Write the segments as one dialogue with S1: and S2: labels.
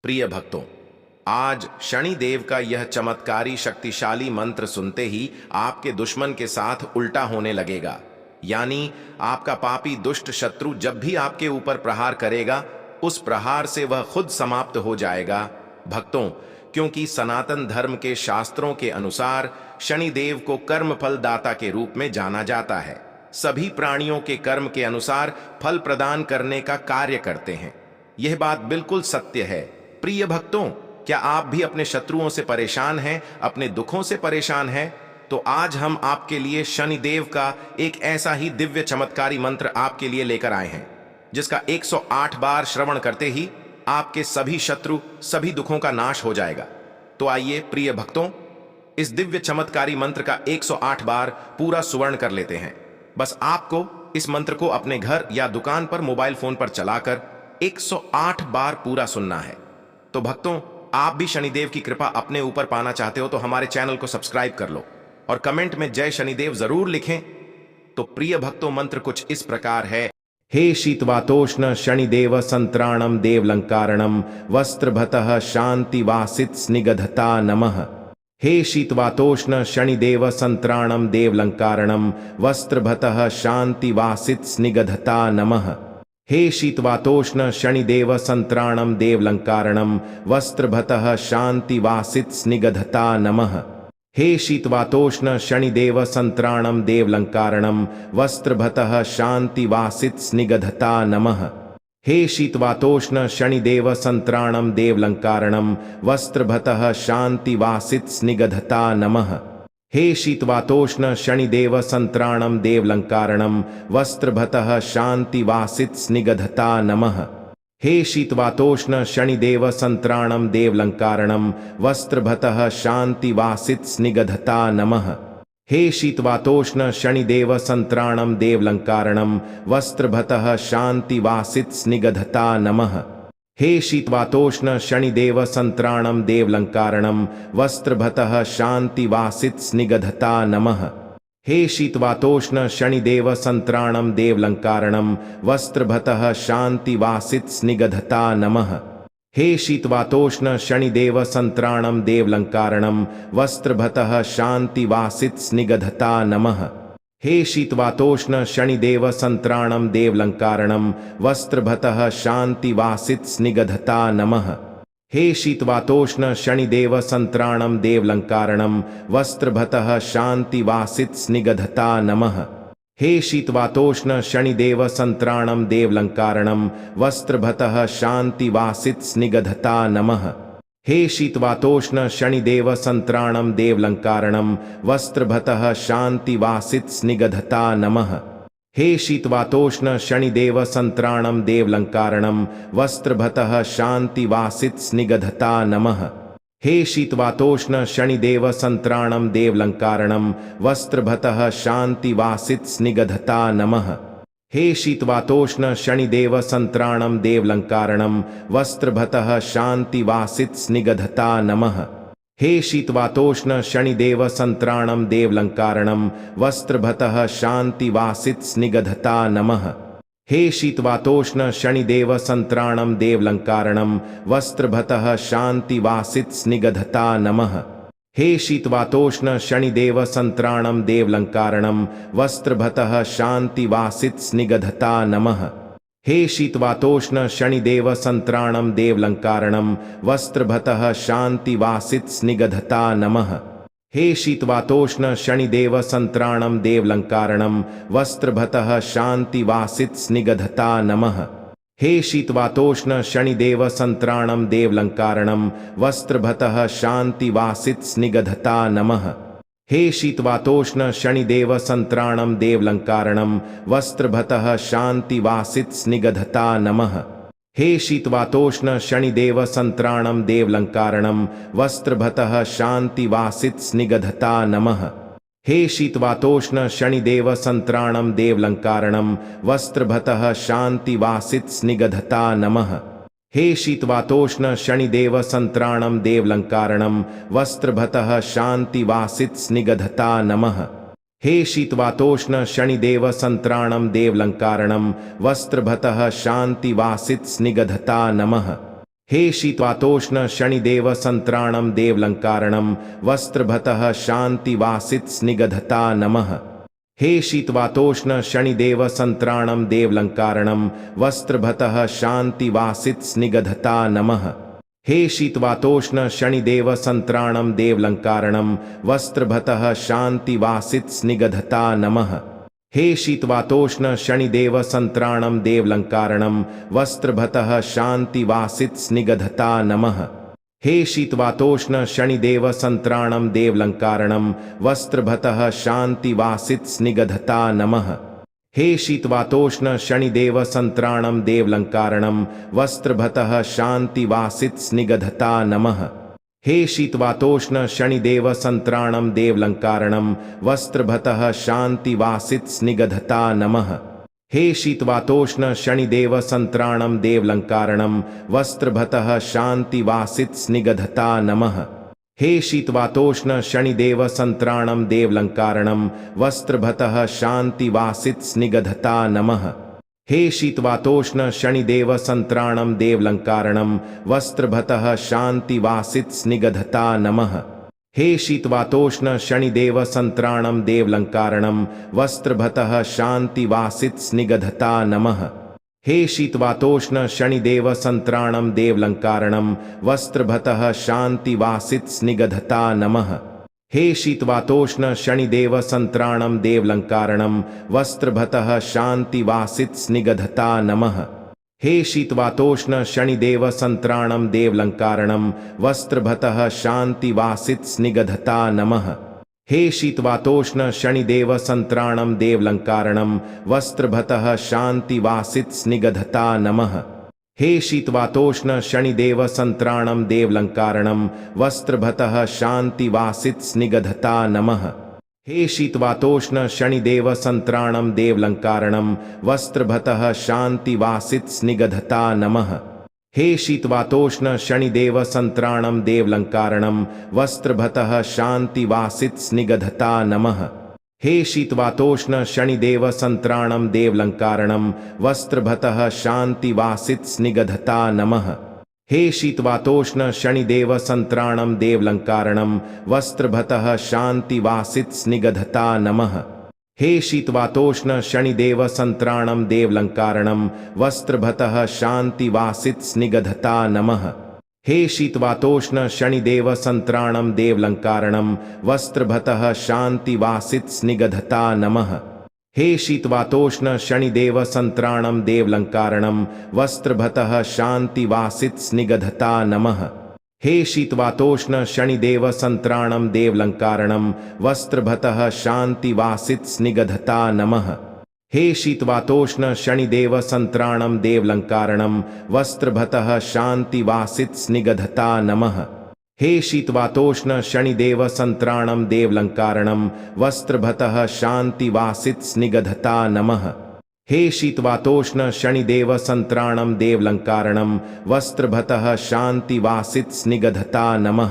S1: प्रिय भक्तों, आज शनिदेव का यह चमत्कारी शक्तिशाली मंत्र सुनते ही आपके दुश्मन के साथ उल्टा होने लगेगा। यानी आपका पापी दुष्ट शत्रु जब भी आपके ऊपर प्रहार करेगा, उस प्रहार से वह खुद समाप्त हो जाएगा। भक्तों, क्योंकि सनातन धर्म के शास्त्रों के अनुसार शनिदेव को कर्मफल दाता के रूप में जाना जाता है। सभी प्राणियों के कर्म के अनुसार फल प्रदान करने का कार्य करते हैं। यह बात बिल्कुल सत्य है। प्रिय भक्तों, क्या आप भी अपने शत्रुओं से परेशान हैं, अपने दुखों से परेशान हैं? तो आज हम आपके लिए शनिदेव का एक ऐसा ही दिव्य चमत्कारी मंत्र आपके लिए लेकर आए हैं, जिसका 108 बार श्रवण करते ही आपके सभी शत्रु, सभी दुखों का नाश हो जाएगा। तो आइए प्रिय भक्तों, इस दिव्य चमत्कारी मंत्र का 108 बार पूरा सुवर्ण कर लेते हैं। बस आपको इस मंत्र को अपने घर या दुकान पर मोबाइल फोन पर चलाकर 108 बार पूरा सुनना है। तो भक्तों, आप भी शनिदेव की कृपा अपने ऊपर पाना चाहते हो तो हमारे चैनल को सब्सक्राइब कर लो और कमेंट में जय शनिदेव जरूर लिखें। तो प्रिय भक्तों, मंत्र कुछ इस प्रकार है। हे शीतवातोष्ण शनिदेव संत्राणम देवलंकारणम वस्त्रभतः शांति वासित स्निग्धता नमः। हे शीतवातोष्ण शनिदेव संत्राणम देवलंकारणम वस्त्रभतः शांति वासित स्निग्धता नमः। हे शीतवातोष्ण शनिदेव संत्राणम देवलंकारणम वस्त्रभतः शांति वासित स्निग्धता नमः। हे शीतवातोष्ण शनिदेव संत्राणम देवलंकारणम वस्त्रभतः शांति वासित स्निग्धता नमः। हे शीतवातोष्ण शनिदेव संत्राणम देवलंकारणम वस्त्रभतः शांति वासित स्निग्धता नमः। हे शीतवातोष्ण शनिदेव संत्राणम देवलंकारणम वस्त्रभतः शांति वासित स्निग्धता नमः। हे शीतवातोष्ण शनिदेव संत्राणम देवलंकारणम वस्त्रभतः शांति वासित स्निग्धता नमः। हे शीतवातोष्ण शनिदेव संत्राणम देवलंकारणम वस्त्रभतः शांति वासित स्निग्धता नमः। हे शीतवातोष्ण शनिदेव संत्राणम देवलंकारणम वस्त्रभतः शांति वासित स्निग्धता नमः। हे शीतवातोष्ण शनिदेव संत्राणम देवलंकारणम वस्त्रभतः शांति वासित स्निग्धता नमः। हे शीतवातोष्ण शनिदेव संत्राणम देवलंकारणम वस्त्रभतः शांति वासित स्निग्धता नमः। हे शीतवातोष्ण शनिदेव संत्राणम देवलंकारणम वस्त्रभतः शांति वासित स्निग्धता नमः। हे शीतवातोष्ण शनिदेव संत्राणम देवलंकारणम वस्त्रभतः शांति वासित स्निग्धता नमः। हे शीतवातोष्ण शनिदेव संत्राणम देवलंकारणम वस्त्रभतः शांति वासित स्निग्धता नमः। हे शीतवातोष्ण शनिदेव संत्राणम देवलंकारणम वस्त्रभतः शांति वासित स्निग्धता नमः। हे शीतवातोष्ण शनिदेव संत्राणम देवलंकारणम वस्त्रभतः शांति वासित स्निग्धता नमः। हे शीतवातोष्ण शनिदेव संत्राणम देवलंकारणम वस्त्रभतः शांति वासित स्निग्धता नमः। हे शीतवातोष्ण शनिदेव संत्राणम देवलंकारणम वस्त्रभतः शांति वासित स्निग्धता नमः। हे शीतवातोष्ण शनिदेव संत्राणम देवलंकारणम वस्त्रभतः शांति वासित स्निग्धता नमः। हे शीतवातोष्ण शनिदेव संत्राणम देवलंकारणम वस्त्रभतः शांति वासित स्निग्धता नमः। हे शीतवातोष्ण शनिदेव संत्राणम देवलंकारणम वस्त्रभतः शांति वासित स्निग्धता नमः। हे शीतवातोष्ण शनिदेव संत्राणम देवलंकारणम वस्त्रभतः शांति वासित स्निग्धता नमः। हे शीतवातोष्ण शनिदेव संत्राणम देवलंकारणम वस्त्रभतः शांति वासित स्निग्धता नमः। हे शीतवातोष्ण शनिदेव संत्राणम देवलंकारणम वस्त्रभतः शांति वासित स्निग्धता नमः। हे शीतवातोष्ण शनिदेव संत्राणम देवलंकारणम वस्त्रभतः शांति वासित स्निग्धता नमः। हे शीतवातोष्ण शनिदेव संत्राणम देवलंकारणम वस्त्रभतः शांति वासित स्निग्धता नमः। हे शीतवातोष्ण शनिदेव संत्राणम देवलंकारणम वस्त्रभतः शांति वासित स्निग्धता नमः। हे शीतवातोष्ण शनिदेव संत्राणम देवलंकारणम वस्त्रभतः शांति वासित स्निग्धता नमः। हे शीतवातोष्ण शनिदेव संत्राणम देवलंकारणम वस्त्रभतः शांति वासित स्निग्धता नमः। हे शीतवातोष्ण शनिदेव संत्राणम देवलंकारणम वस्त्रभतः शांतिवासित स्निग्धता नमः। हे शीतवातोष्ण शनिदेव संत्राणम देवलंकारणम वस्त्रभतः शांतिवासित स्निग्धता नमः। हे शीतवातोष्ण शनिदेव संत्राणम देवलंकारणम वस्त्रभतः शांतिवासित स्निग्धता नमः। हे शीतवातोष्ण शनिदेव संत्राणम देवलंकारणम वस्त्रभतः शांतिवासित स्निग्धता नमः। हे शीतवातोष्ण शनिदेव संत्राणम देवलंकारणम वस्त्रभतः शांतिवासित स्निग्धता नमः। हे शीतवातोष्ण शनिदेव संत्राणम देवलंकारणम वस्त्रभतः शांतिवासित स्निग्धता नमः। हे शीतवातोष्ण शनिदेव संत्राणम देवलंकारणम वस्त्रभतः शांतिवासित स्निग्धता नमः। हे शीतवातोष्ण शनिदेव संत्राणम देवलंकारणम वस्त्रभतः शांतिवासित स्निग्धता नमः। हे शीतवातोष्ण शनिदेव संत्राणम देवलंकारणम वस्त्रभतः शांतिवासित स्निग्धता नमः। हे शीतवातोष्ण शनिदेव संत्राणम देवलंकारणम वस्त्रभतः शांतिवासित स्निग्धता नमः। हे शीतवातोष्ण शनिदेव संत्राणम देवलंकारणम वस्त्रभतः शांतिवासित स्निग्धता नमः। हे शीतवातोष्ण शनिदेव संत्राणम देवलंकारणम वस्त्रभतः शांतिवासित स्निग्धता नमः। हे शीतवातोष्ण शनिदेव संत्राणम देवलंकारणम वस्त्रभतः शांतिवासित स्निग्धता नमः। हे शीतवातोष्ण शनिदेव संत्राणम देवलंकारणम वस्त्रभतः शांतिवासित स्निग्धता नमः। हे शीतवातोष्ण शनिदेव संत्राणम देवलंकारणम वस्त्रभतः शांतिवासित स्निग्धता नमः। हे शीतवातोष्ण शनिदेव संत्राणम देवलंकारणम वस्त्रभतः शांतिवासित स्निग्धता नमः। हे शीतवातोष्ण शनिदेव संत्राणम देवलंकारणम वस्त्रभतः शांतिवासित स्निग्धता नमः। हे शीतवातोष्ण शनिदेव संत्राणम देवलंकारणम वस्त्रभतः शांतिवासित स्निग्धता नमः। हे शीतवातोष्ण शनिदेव संत्राणम देवलंकारणम वस्त्रभतः शांतिवासित स्निग्धता नमः। हे शीतवातोष्ण शनिदेव संत्राणम देवलंकारणम वस्त्रभतः शांतिवासित स्निग्धता नमः। हे शीतवातोष्ण शनिदेव संत्राणम देवलंकारणम वस्त्रभतः शांतिवासित स्निग्धता नमः। हे शीतवातोष्ण शनिदेव संत्राणम देवलंकारणम वस्त्रभतः शांतिवासित स्निग्धता नमः। हे शीतवातोष्ण शनिदेव संत्राणम देवलंकारणम वस्त्रभतः शांतिवासित स्निग्धता नमः। हे शीतवातोष्ण शनिदेव संत्राणम देवलंकारणम वस्त्रभतः शांतिवासित स्निग्धता नमः। हे शीतवातोष्ण शनिदेव संत्राणम देवलंकारणम वस्त्रभतः शांतिवासित स्निग्धता नमः। हे शीतवातोष्ण शनिदेव संत्राणम देवलंकारणम वस्त्रभतः शांतिवासित स्निग्धता नमः। हे शीतवातोष्ण शनिदेव संत्राणम देवलंकारणम वस्त्रभतः शांतिवासित स्निग्धता नमः। हे शीतवातोष्ण शनिदेव संत्राणम देवलंकारणम वस्त्रभतः शांतिवासित स्निग्धता नमः।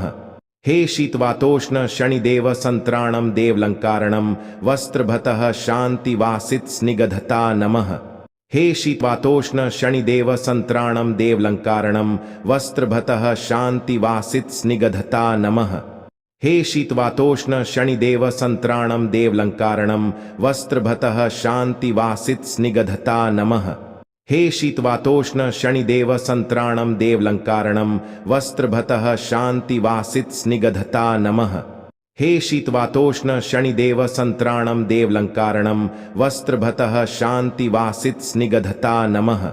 S1: हे शीतवातोष्ण शनिदेव संत्राणम देवलंकारणम वस्त्रभतः शांतिवासित स्निग्धता नमः। हे शीतवातोष्ण शनिदेव संत्राणम देवलंकारणम वस्त्रभतः शांतिवासित स्निग्धता नमः। हे शीतवातोष्ण शनिदेव संत्राणम देवलंकारणम वस्त्रभतः शांतिवासित स्निग्धता नमः। हे शीतवातोष्ण शनिदेव संत्राणम देवलंकारणम वस्त्रभतः शांतिवासित स्निग्धता नमः।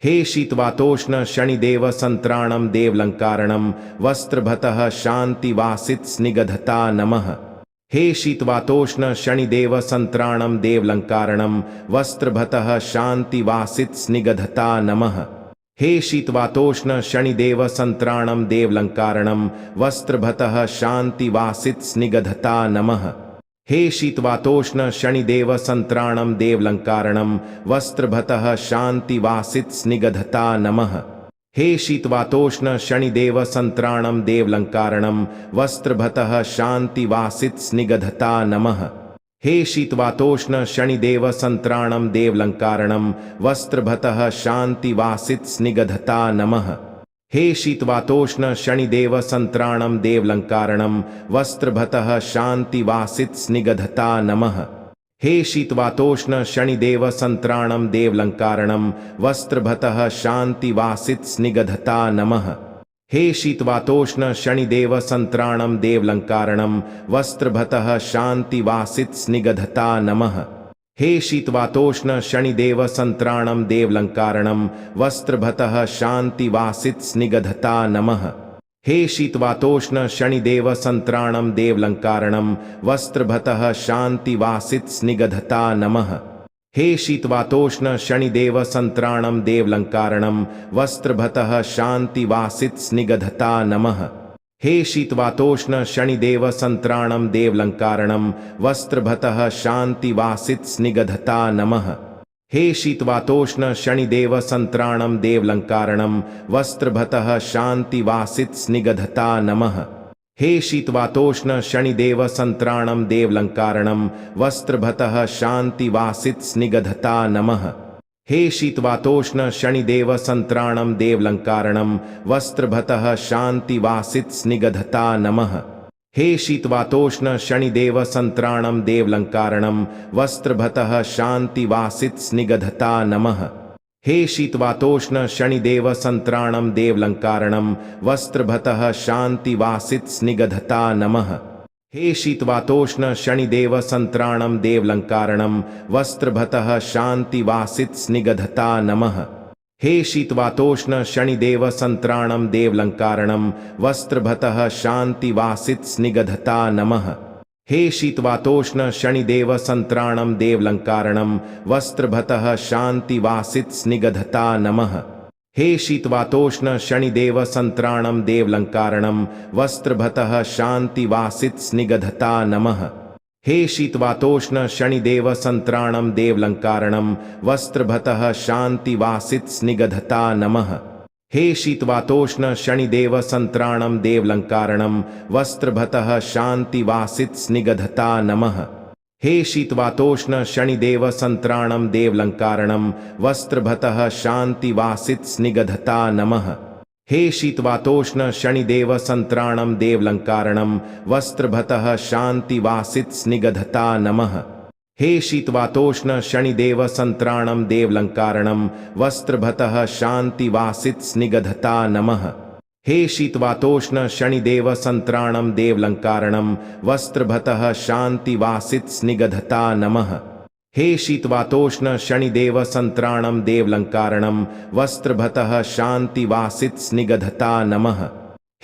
S1: हे शीतवातोष्ण शनिदेव संत्राणम देवलंकारणम वस्त्रभतः शांतिवासित स्निग्धता नमः। हे शीतवातोष्ण शनिदेव संत्राणम देवलंकारणम वस्त्रभतः शांतिवासित स्निग्धता नमः। हे शीतवातोष्ण शनिदेव संत्राणम देवलंकारणम वस्त्रभतः शांतिवासित स्निग्धता नमः। हे शीतवातोष्ण शनिदेव संत्राणम देवलंकारणम वस्त्रभतः शांतिवासित स्निग्धता नमः। हे शीतवातोष्ण शनिदेव संत्राणम देवलंकारणम वस्त्रभतः शांतिवासित स्निग्धता नमः। हे शीतवातोष्ण शनिदेव संत्राणम देवलंकारणम वस्त्रभतः शांतिवासित स्निग्धता नमः। हे शीतवातोष्ण शनिदेव संत्राणम देवलंकारणम वस्त्रभतः शांतिवासित स्निग्धता नमः। हे शीतवातोष्ण शनिदेव संत्राणम देवलंकारणम वस्त्रभतः शांतिवासित स्निग्धता नमः। हे शीतवातोष्ण शनिदेव संत्राणम देवलंकारणम वस्त्रभतः शांतिवासित स्निग्धता नमः। हे शीतवातोष्ण शनिदेव संत्राणम देवलंकारणम वस्त्रभतः शांतिवासित स्निग्धता नमः। हे शीतवातोष्ण शनिदेव संत्राणम देवलंकारणम वस्त्रभतः शांतिवासित स्निग्धता नमः। हे शीतवातोष्ण शनिदेव संत्राणम देवलंकारणम वस्त्रभतः शांतिवासित स्निग्धता नमः। हे शीतवातोष्ण शनिदेव संत्राणम देवलंकारणम वस्त्रभतः शांतिवासित स्निग्धता नमः। हे शीतवातोष्ण शनिदेव संत्राणम देवलंकारणम वस्त्रभतः शांतिवासित स्निग्धता नमः। हे शीतवातोष्ण शनिदेव संत्राणम देवलंकारणम वस्त्रभतः शांतिवासित स्निग्धता नमः। हे शीतवातोष्ण शनिदेव संत्राणम देवलंकारणम वस्त्रभतः शांतिवासित स्निग्धता नमः। हे शीतवातोष्ण शनिदेव संत्राणम देवलंकारणम वस्त्रभतः शांतिवासित स्निग्धता नमः। हे शीतवातोष्ण शनिदेव संत्राणम देवलंकारणम वस्त्रभतः शांतिवासित स्निग्धता नमः। हे शीतवातोष्ण शनिदेव संत्राणम देवलंकारणम वस्त्रभतः शांतिवासित स्निग्धता नमः। हे शीतवातोष्ण शनिदेव संत्राणम देवलंकारणम वस्त्रभतः शांतिवासित स्निग्धता नमः। हे शीतवातोष्ण शनिदेव संत्राणम देवलंकारणम वस्त्रभतः शांतिवासित स्निग्धता नमः। हे शीतवातोष्ण शनिदेव संत्राणम देवलंकारणम वस्त्रभतः शांतिवासित स्निग्धता नमः। हे शीतवातोष्ण शनिदेव संत्राणम देवलंकारणम वस्त्रभतः शांतिवासित स्निग्धता नमः। हे शीतवातोष्ण शनिदेव संत्राणम देवलंकारणम वस्त्रभतः शांतिवासित स्निग्धता नमः। हे शीतवातोष्ण शनिदेव संत्राणम देवलंकारणम वस्त्रभतः शांतिवासित स्निग्धता नमः। हे शीतवातोष्ण शनिदेव संत्राणम देवलंकारणम वस्त्रभतः शांतिवासित स्निग्धता नमः। हे शीतवातोष्ण शनिदेव संत्राणम देवलंकारणम वस्त्रभतः शांतिवासित स्निग्धता नमः। हे शीतवातोष्ण शनिदेव संत्राणम देवलंकारणम वस्त्रभतः शांतिवासित स्निग्धता नमः। हे शीतवातोष्ण शनिदेव संत्राणम देवलंकारणम वस्त्रभतः शांतिवासित स्निग्धता नमः। हे शीतवातोष्ण शनिदेव संत्राणम देवलंकारणम वस्त्रभतः शांतिवासित स्निग्धता नमः।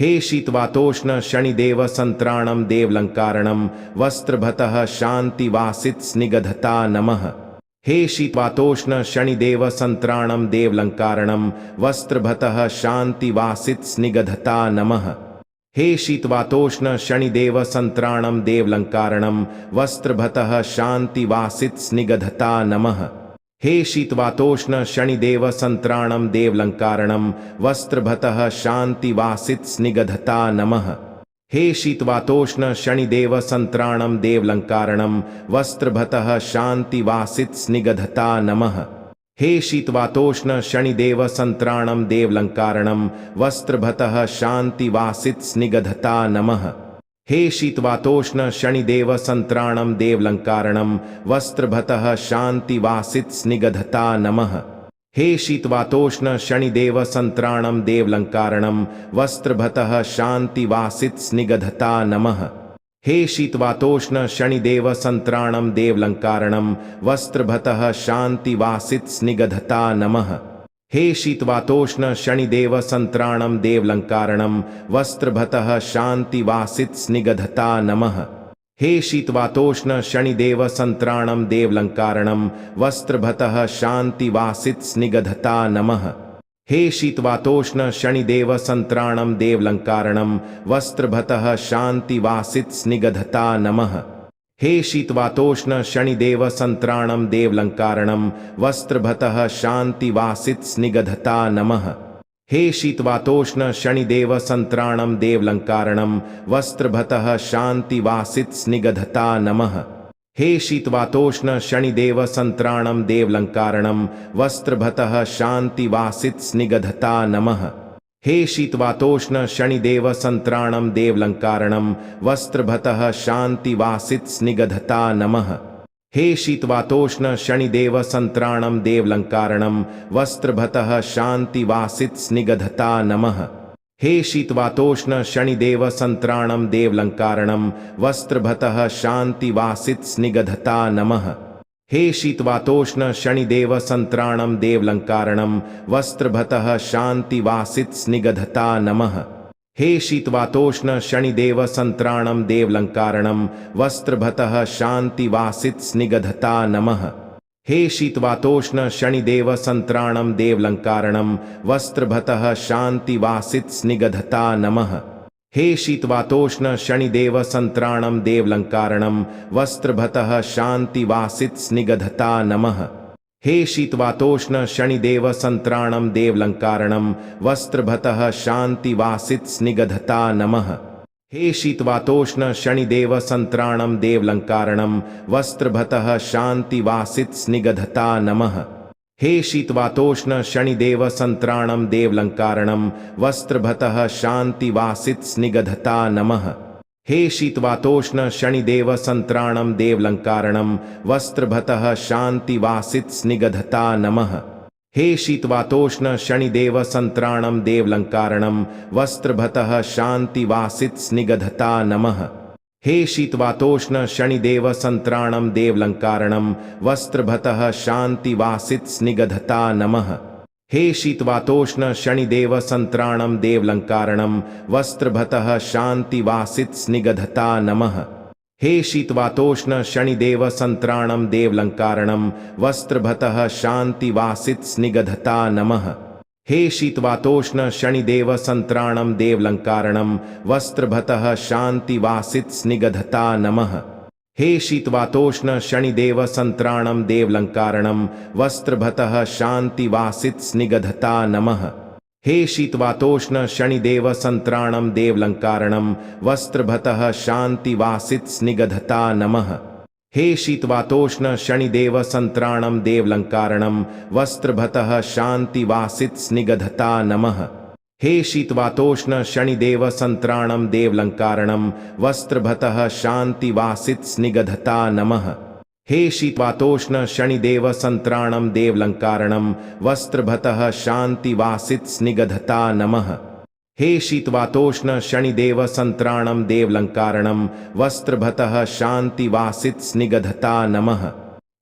S1: हे शीतवातोष्ण शनिदेव संत्राणम देवलंकारणम वस्त्रभतः शांतिवासित स्निग्धता नमः। हे शीतवातोष्ण शनिदेव संत्राणम देवलंकारणम वस्त्रभतः शांतिवासित स्निग्धता नमः। हे शीतवातोष्ण शनिदेव संत्राणम देवलंकारणम वस्त्रभतः शांतिवासित स्निग्धता नमः। हे शीतवातोष्ण शनिदेव संत्राणम देवलंकारणम वस्त्रभतः शांतिवासित स्निग्धता नमः। हे शीतवातोष्ण शनिदेव संत्राणम देवलंकारणम वस्त्रभतः शांतिवासित स्निग्धता नमः। हे शीतवातोष्ण शनिदेव संत्राणम देवलंकारणम वस्त्रभतः शांतिवासित स्निग्धता नमः। हे शीतवातोष्ण शनिदेव संत्राणम देवलंकारणम वस्त्रभतः शांतिवासित स्निग्धता नमः। हे शीतवातोष्ण शनिदेव संत्राणम देवलंकारणम वस्त्रभतः शांतिवासित स्निग्धता नमः। हे शीतवातोष्ण शनिदेव संत्राणम देवलंकारणम वस्त्रभतः शांतिवासित स्निग्धता नमः। हे शीतवातोष्ण शनिदेव संत्राणम देवलंकारणम वस्त्रभतः शांतिवासित स्निग्धता नमः। हे शीतवातोष्ण शनिदेव संत्राणम देवलंकारणम वस्त्रभतः शांतिवासित स्निग्धता नमः। हे शीतवातोष्ण शनिदेव संत्राणम देवलंकारणम वस्त्रभतः शांतिवासित स्निग्धता नमः। हे शीतवातोष्ण शनिदेव संत्राणम देवलंकारणम वस्त्रभतः शांतिवासित स्निग्धता नमः। हे शीतवातोष्ण शनिदेव संत्राणम देवलंकारणम वस्त्रभतः शांतिवासित स्निग्धता नमः। हे शीतवातोष्ण शनिदेव संत्राणम देवलंकारणम वस्त्रभतः शांतिवासित स्निग्धता नमः। हे शीतवातोष्ण शनिदेव संत्राणम देवलंकारणम वस्त्रभतः शांतिवासित स्निग्धता नमः। हे शीतवातोष्ण शनिदेव संत्राणम देवलंकारणम वस्त्रभतः शांतिवासित स्निग्धता नमः। हे शीतवातोष्ण शनिदेव संत्राणम देवलंकारणम वस्त्रभतः शांतिवासित स्निग्धता नमः। हे शीतवातोष्ण शनिदेव संत्राणम देवलंकारणम वस्त्रभतः शांतिवासित स्निग्धता नमः। हे शीतवातोष्ण शनिदेव संत्राणम देवलंकारणम वस्त्रभतः शांतिवासित स्निग्धता नमः। हे शीतवातोष्ण शनिदेव संत्राणम देवलंकारणम वस्त्रभतः शांतिवासित स्निग्धता नमः। हे शीतवातोष्ण शनिदेव संत्राणम देवलंकारणम वस्त्रभतः शांतिवासित स्निग्धता नमः। हे शीतवातोष्ण शनिदेव संत्राणम देवलंकारणम वस्त्रभतः शांतिवासित स्निग्धता नमः। हे शीतवातोष्ण शनिदेव संत्राणम देवलंकारणम वस्त्रभतः शांतिवासित स्निग्धता नमः। हे शीतवातोष्ण शनिदेव संत्राणम देवलंकारणम वस्त्रभतः शांतिवासित स्निग्धता नमः। हे शीतवातोष्ण शनिदेव संत्राणम देवलंकारणम वस्त्रभतः शांतिवासित स्निग्धता नमः। हे शीतवातोष्ण शनिदेव संत्राणम देवलंकारणम वस्त्रभतः शांतिवासित स्निग्धता नमः। हे शीतवातोष्ण शनिदेव संत्राणम देवलंकारणम वस्त्रभतः शांतिवासित स्निग्धता नमः। हे शीतवातोष्ण शनिदेव संत्राणम देवलंकारणम वस्त्रभतः शांतिवासित स्निग्धता नमः। हे शीतवातोष्ण शनिदेव संत्राणम देवलंकारणम वस्त्रभतः शांतिवासित स्निग्धता नमः। हे शीतवातोष्ण शनिदेव संत्राणम देवलंकारणम वस्त्रभतः शांतिवासित स्निग्धता नमः। हे शीतवातोष्ण शनिदेव संत्राणम देवलंकारणम वस्त्रभतः शांतिवासित स्निग्धता नमः। हे शीतवातोष्ण शनिदेव संत्राणम देवलंकारणम वस्त्रभतः शांतिवासित स्निग्धता नमः। हे शीतवातोष्ण शनिदेव संत्राणम देवलंकारणम वस्त्रभतः शांतिवासित स्निग्धता नमः। हे शीतवातोष्ण शनिदेव संत्राणम देवलंकारणम वस्त्रभतः शांतिवासित स्निग्धता नमः। हे शीतवातोष्ण शनिदेव संत्राणम देवलंकारणम वस्त्रभतः शांतिवासित स्निग्धता नमः। हे शीतवातोष्ण शनिदेव संत्राणम देवलंकारणम वस्त्रभतः शांतिवासित स्निग्धता नमः।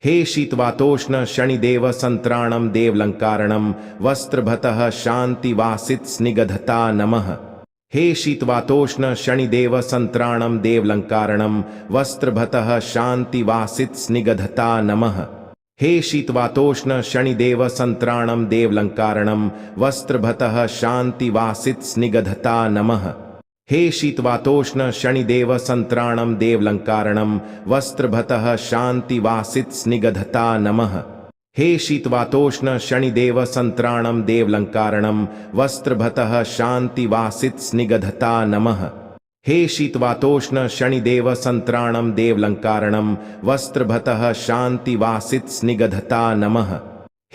S1: हे शीतवातोष्ण शनिदेव संत्राणम देवलंकारणम वस्त्रभतः शांतिवासित स्निग्धता नमः। हे शीतवातोष्ण शनिदेव संत्राणम देवलंकारणम वस्त्रभतः शांतिवासित स्निग्धता नमः। हे शीतवातोष्ण शनिदेव संत्राणम देवलंकारणम वस्त्रभतः शांतिवासित स्निग्धता नमः। हे शीतवातोष्ण शनिदेव संत्राणम देवलंकारणम वस्त्रभतः शांतिवासित स्निग्धता नमः। हे शीतवातोष्ण शनिदेव संत्राणम देवलंकारणम वस्त्रभतः शांतिवासित स्निग्धता नमः। हे शीतवातोष्ण शनिदेव संत्राणम देवलंकारणम वस्त्रभतः शांतिवासित स्निग्धता नमः।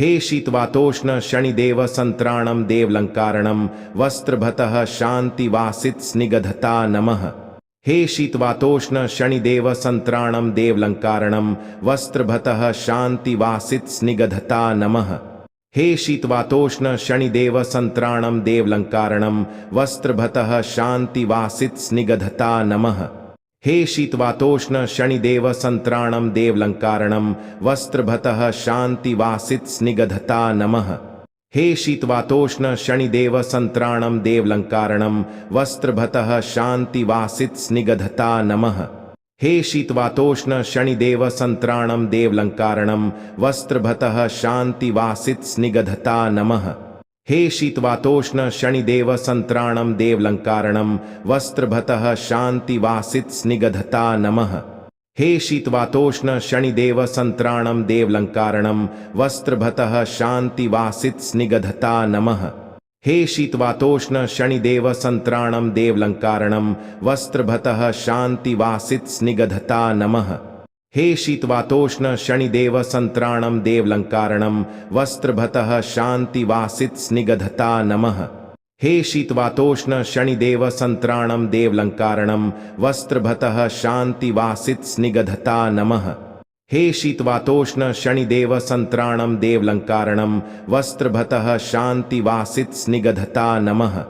S1: हे शीतवातोष्ण शनिदेव संत्राणम देवलंकारणम वस्त्रभतः शांतिवासित स्निग्धता नमः। हे शीतवातोष्ण शनिदेव संत्राणम देवलंकारणम वस्त्रभतः शांतिवासित स्निग्धता नमः। हे शीतवातोष्ण शनिदेव संत्राणम देवलंकारणम वस्त्रभतः शांतिवासित स्निग्धता नमः। हे शीतवातोष्ण शनिदेव संत्राणम देवलंकारणम वस्त्रभतः शांतिवासित स्निग्धता नमः। हे शीतवातोष्ण शनिदेव संत्राणम देवलंकारणम वस्त्रभतः शांतिवासित स्निग्धता नमः। हे शीतवातोष्ण शनिदेव संत्राणम देवलंकारणम वस्त्रभतः शांतिवासित स्निग्धता नमः। हे शीतवातोष्ण शनिदेव संत्राणम देवलंकारणम वस्त्रभतः शांतिवासित स्निग्धता नमः। हे शीतवातोष्ण शनिदेव संत्राणम देवलंकारणम वस्त्रभतः शांतिवासित स्निग्धता नमः। हे शीतवातोष्ण शनिदेव संत्राणम देवलंकारणम वस्त्रभतः शांतिवासित स्निग्धता नमः। हे शीतवातोष्ण शनिदेव संत्राणम देवलंकारणम वस्त्रभतः शांतिवासित स्निग्धता नमः। हे शीतवातोष्ण शनिदेव संत्राणम देवलंकारणम वस्त्रभतः शांतिवासित स्निग्धता नमः।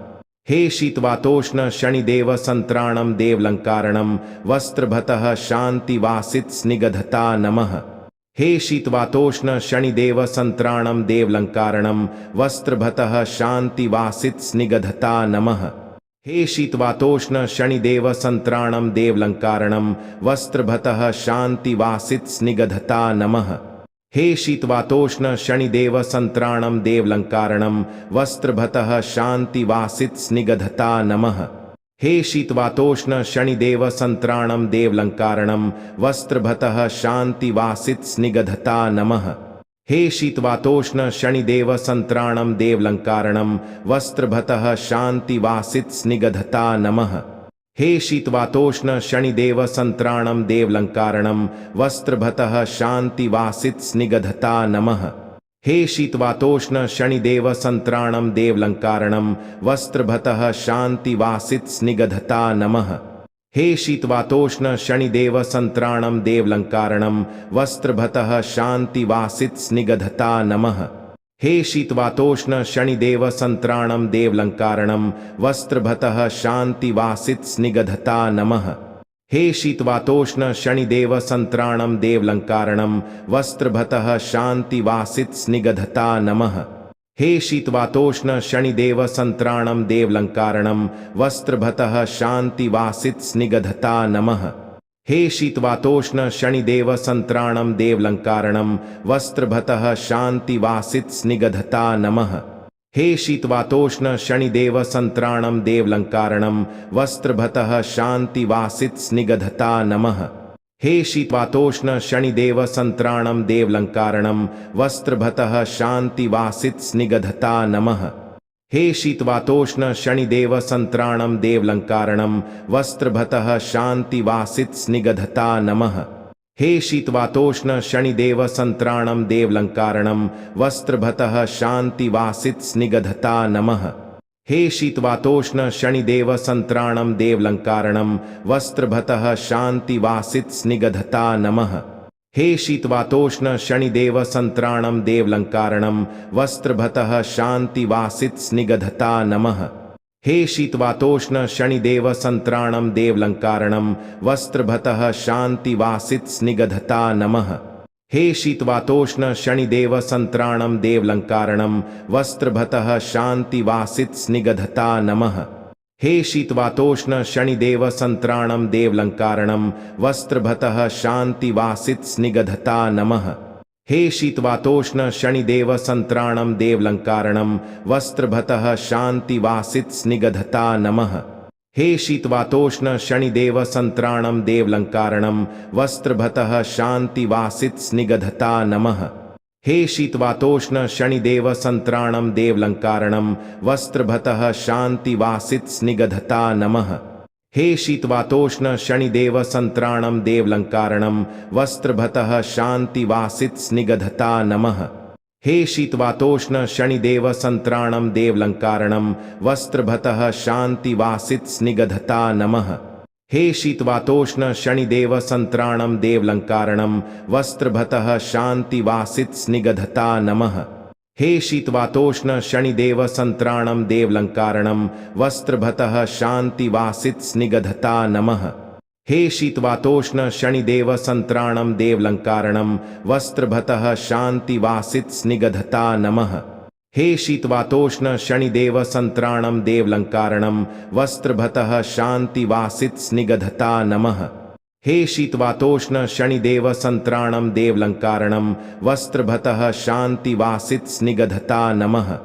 S1: हे शीतवातोष्ण शनिदेव संत्राणम देवलंकारणम वस्त्रभतः शांतिवासित स्निग्धता नमः। हे शीतवातोष्ण शनिदेव संत्राणम देवलंकारणम वस्त्रभतः शांतिवासित स्निग्धता नमः। हे शीतवातोष्ण शनिदेव संत्राणम देवलंकारणम वस्त्रभतः शांतिवासित स्निग्धता नमः। हे शीतवातोष्ण शनिदेव संत्राणम देवलंकारणम वस्त्रभतः शांतिवासित स्निग्धता नमः। हे शीतवातोष्ण शनिदेव संत्राणम देवलंकारणम वस्त्रभतः शांतिवासित स्निग्धता नमः। हे शीतवातोष्ण शनिदेव संत्राणम देवलंकारणम वस्त्रभतः शांतिवासित स्निग्धता नमः। हे शीतवातोष्ण शनिदेव संत्राणम देवलंकारणम वस्त्रभतः शांतिवासित स्निग्धता नमः। हे शीतवातोष्ण शनिदेव संत्राणम देवलंकारणम वस्त्रभतः शांतिवासित स्निग्धता नमः। हे शीतवातोष्ण शनिदेव संत्राणम देवलंकारणम वस्त्रभतः शांतिवासित स्निग्धता नमः। हे शीतवातोष्ण शनिदेव संत्राणम देवलंकारणम वस्त्रभतः शांतिवासित स्निग्धता नमः। हे शीतवातोष्ण शनिदेव संत्राणम देवलंकारणम वस्त्रभतः शांतिवासित स्निग्धता नमः। हे शीतवातोष्ण शनिदेव संत्राणम देवलंकारणम वस्त्रभतः शांतिवासित स्निग्धता नमः। हे शीतवातोष्ण शनिदेव संत्राणम देवलंकारणम वस्त्रभतः शांतिवासित स्निग्धता नमः। हे शीतवातोष्ण शनिदेव संत्राणम देवलंकारणम वस्त्रभतः शांतिवासित स्निग्धता नमः। हे शीतवातोष्ण शनिदेव संत्राणम देवलंकारणम वस्त्रभतः शांतिवासित स्निग्धता नमः। हे शीतवातोष्ण शनिदेव संत्राणम देवलंकारणम वस्त्रभतः शांतिवासित स्निग्धता नमः। हे शीतवातोष्ण शनिदेव संत्राणम देवलंकारणम वस्त्रभतः शांतिवासित स्निग्धता नमः। हे शीतवातोष्ण शनिदेव संत्राणम देवलंकारणम वस्त्रभतः शांतिवासित स्निग्धता नमः। हे शीतवातोष्ण शनिदेव संत्राणम देवलंकारणम वस्त्रभतः शांतिवासित स्निग्धता नमः। हे शीतवातोष्ण शनिदेव संत्राणम देवलंकारणम वस्त्रभतः शांतिवासित स्निग्धता नमः। हे शीतवातोष्ण शनिदेव संत्राणम देवलंकारणम वस्त्रभतः शांतिवासित स्निग्धता नमः। हे शीतवातोष्ण शनिदेव संत्राणम देवलंकारणम वस्त्रभतः शांतिवासित स्निग्धता नमः। हे शीतवातोष्ण शनिदेव संत्राणम देवलंकारणम वस्त्रभतः शांतिवासित स्निग्धता नमः। हे शीतवातोष्ण शनिदेव संत्राणम देवलंकारणम वस्त्रभतः शांतिवासित स्निग्धता नमः। हे शीतवातोष्ण शनिदेव संत्राणम देवलंकारणम वस्त्रभतः शांतिवासित स्निग्धता नमः। हे शीतवातोष्ण शनिदेव संत्राणम देवलंकारणम वस्त्रभतः शांतिवासित स्निग्धता नमः। हे शीतवातोष्ण शनिदेव संत्राणम देवलंकारणम वस्त्रभतः शांतिवासित स्निग्धता नमः। हे शीतवातोष्ण शनिदेव संत्राणम देवलंकारणम वस्त्रभतः शांतिवासित स्निग्धता नमः। हे शीतवातोष्ण शनिदेव संत्राणम देवलंकारणम वस्त्रभतः शांतिवासित स्निग्धता नमः। हे शीतवातोष्ण शनिदेव संत्राणम देवलंकारणम वस्त्रभतः शांतिवासित स्निग्धता नमः। हे शीतवातोष्ण शनिदेव संत्राणम देवलंकारणम वस्त्रभतः शांतिवासित स्निग्धता नमः। हे शीतवातोष्ण शनिदेव संत्राणम देवलंकारणम वस्त्रभतः शांतिवासित स्निग्धता नमः।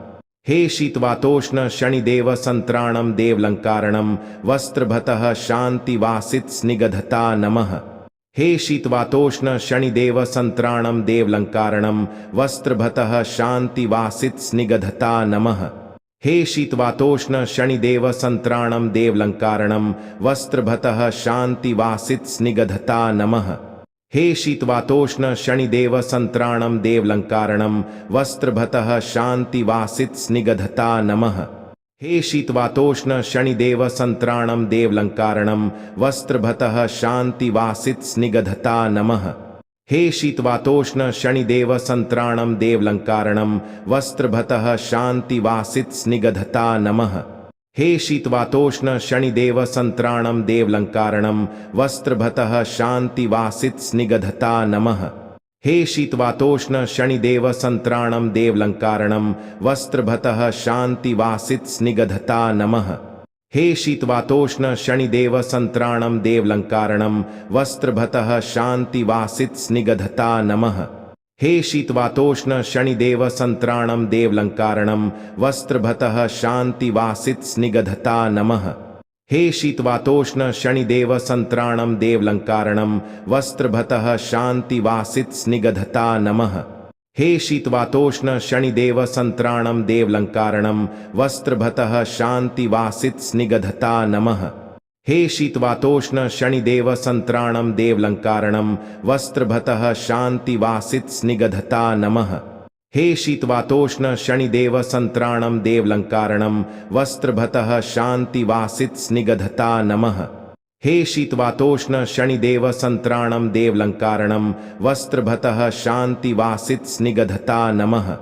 S1: हे शीतवातोष्ण शनिदेव संत्राणम देवलंकारणम वस्त्रभतः शांतिवासित स्निग्धता नमः। हे शीतवातोष्ण शनिदेव संत्राणम देवलंकारणम वस्त्रभतः शांतिवासित स्निग्धता नमः। हे शीतवातोष्ण शनिदेव संत्राणम देवलंकारणम वस्त्रभतः शांतिवासित स्निग्धता नमः। हे शीतवातोष्ण शनिदेव संत्राणम देवलंकारणम वस्त्रभतः शांतिवासित स्निग्धता नमः। हे शीतवातोष्ण शनिदेव संत्राणम देवलंकारणम वस्त्रभतः शांतिवासित स्निग्धता नमः। हे शीतवातोष्ण शनिदेव संत्राणम देवलंकारणम वस्त्रभतः शांतिवासित स्निग्धता नमः। हे शीतवातोष्ण शनिदेव संत्राणम देवलंकारणम वस्त्रभतः शांतिवासित स्निग्धता नमः। हे शीतवातोष्ण शनिदेव संत्राणम देवलंकारणम वस्त्रभतः शांतिवासित स्निग्धता नमः। हे शीतवातोष्ण शनिदेव संत्राणम देवलंकारणम वस्त्रभतः शांतिवासित स्निग्धता नमः। हे शीतवातोष्ण शनिदेव संत्राणम देवलंकारणम वस्त्रभतः शांतिवासित स्निग्धता नमः। हे शीतवातोष्ण शनिदेव संत्राणम देवलंकारणम वस्त्रभतः शांतिवासित स्निग्धता नमः। हे शीतवातोष्ण शनिदेव संत्राणम देवलंकारणम वस्त्रभतः शांतिवासित स्निग्धता नमः। हे शीतवातोष्ण शनिदेव संत्राणम देवलंकारणम वस्त्रभतः शांतिवासित स्निग्धता नमः। हे शीतवातोष्ण शनिदेव संत्राणम देवलंकारणम वस्त्रभतः शांतिवासित स्निग्धता नमः। हे शीतवातोष्ण शनिदेव संत्राणम देवलंकारणम वस्त्रभतः शांतिवासित स्निग्धता नमः।